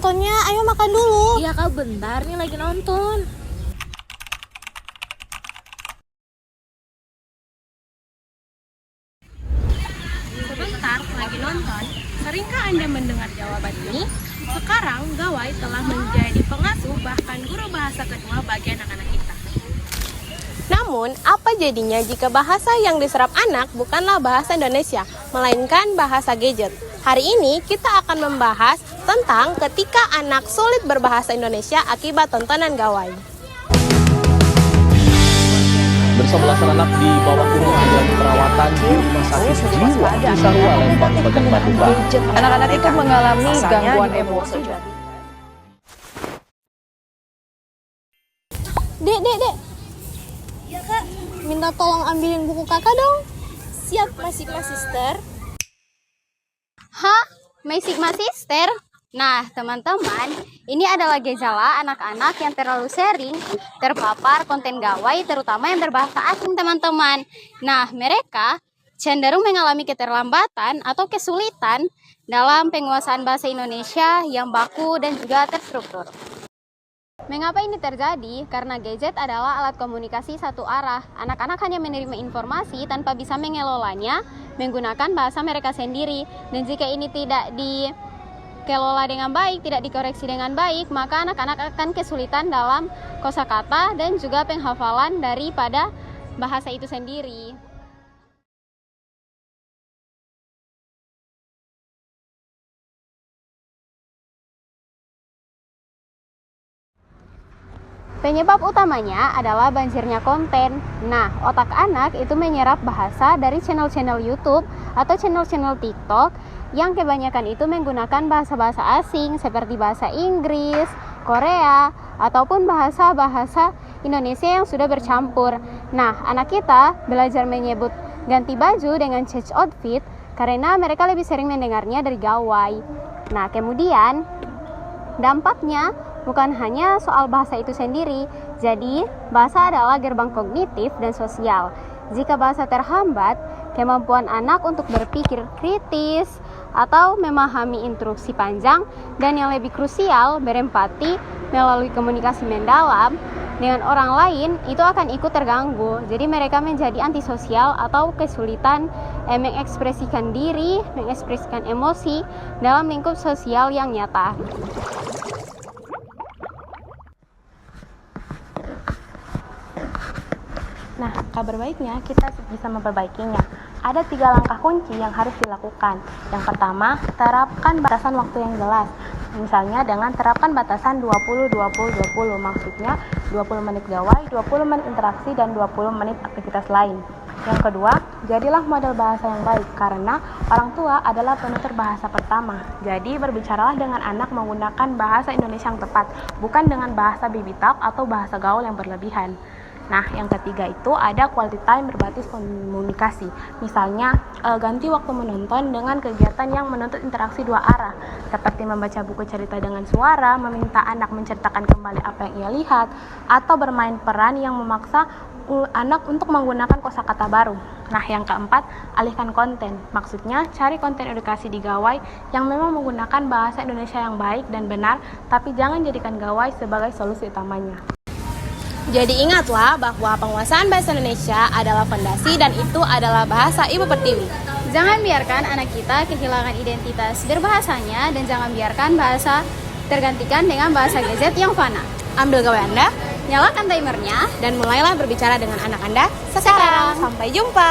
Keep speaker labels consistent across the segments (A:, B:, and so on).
A: nontonnya? Ayo makan dulu.
B: Iya kak, bentar nih lagi nonton.
C: Sebentar lagi nonton, seringkah Anda mendengar jawaban ini? Sekarang Gawai telah menjadi pengasuh bahkan guru bahasa kedua bagi anak-anak kita.
A: Namun, apa jadinya jika bahasa yang diserap anak bukanlah bahasa Indonesia, melainkan bahasa gadget? Hari ini kita akan membahas tentang ketika anak sulit berbahasa Indonesia akibat tontonan Gawai.
D: Bersama anak di bawah umur menjalani perawatan di rumah sakit jiwa Cisarua Lembang Bagian Madura.
E: Anak-anak itu mengalami gangguan emosi.
A: Dek. Ya kak, minta tolong ambilin buku kakak dong. Siap, Mas Sigma Sister.
F: Hah? My Sigma Sister? Nah, teman-teman, ini adalah gejala anak-anak yang terlalu sering terpapar konten Gawai, terutama yang berbahasa asing, teman-teman. Nah, mereka cenderung mengalami keterlambatan atau kesulitan dalam penguasaan bahasa Indonesia yang baku dan juga terstruktur. Mengapa ini terjadi? Karena gadget adalah alat komunikasi satu arah. Anak-anak hanya menerima informasi tanpa bisa mengelolanya menggunakan bahasa mereka sendiri. Dan jika ini tidak dikelola dengan baik, tidak dikoreksi dengan baik, maka anak-anak akan kesulitan dalam kosakata dan juga penghafalan daripada bahasa itu sendiri. Penyebab utamanya adalah banjirnya konten. Nah, otak anak itu menyerap bahasa dari channel-channel YouTube atau channel-channel TikTok yang kebanyakan itu menggunakan bahasa-bahasa asing seperti bahasa Inggris, Korea, ataupun bahasa-bahasa Indonesia yang sudah bercampur. Nah, anak kita belajar menyebut ganti baju dengan change outfit karena mereka lebih sering mendengarnya dari Gawai. Nah, kemudian dampaknya bukan hanya soal bahasa itu sendiri, jadi bahasa adalah gerbang kognitif dan sosial. Jika bahasa terhambat, kemampuan anak untuk berpikir kritis atau memahami instruksi panjang dan yang lebih krusial, berempati melalui komunikasi mendalam dengan orang lain itu akan ikut terganggu. Jadi mereka menjadi antisosial atau kesulitan mengekspresikan diri, mengekspresikan emosi dalam lingkup sosial yang nyata.
C: Nah, kabar baiknya kita bisa memperbaikinya. Ada 3 langkah kunci yang harus dilakukan. Yang pertama, terapkan batasan waktu yang jelas. Misalnya dengan terapkan batasan 20-20-20. Maksudnya 20 menit Gawai, 20 menit interaksi, dan 20 menit aktivitas lain. Yang kedua, jadilah model bahasa yang baik karena orang tua adalah penutur bahasa pertama. Jadi berbicaralah dengan anak menggunakan bahasa Indonesia yang tepat, bukan dengan bahasa baby talk atau bahasa gaul yang berlebihan. Nah, yang ketiga itu ada quality time berbasis komunikasi. Misalnya, ganti waktu menonton dengan kegiatan yang menuntut interaksi dua arah, seperti membaca buku cerita dengan suara, meminta anak menceritakan kembali apa yang ia lihat, atau bermain peran yang memaksa anak untuk menggunakan kosakata baru. Nah, yang keempat, alihkan konten. Maksudnya, cari konten edukasi di Gawai yang memang menggunakan bahasa Indonesia yang baik dan benar, tapi jangan jadikan Gawai sebagai solusi utamanya.
A: Jadi ingatlah bahwa penguasaan bahasa Indonesia adalah fondasi dan itu adalah bahasa Ibu Pertiwi.
F: Jangan biarkan anak kita kehilangan identitas berbahasanya dan jangan biarkan bahasa tergantikan dengan bahasa gadget yang fana.
A: Ambil Gawai Anda,
F: Nyalakan timernya,
A: dan mulailah berbicara dengan anak Anda sekarang. Sampai jumpa.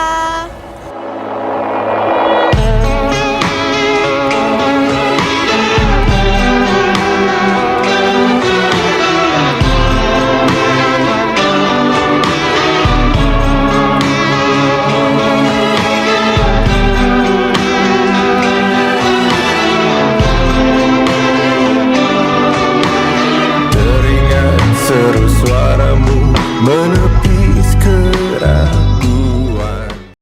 G: Seru suaramu menepuk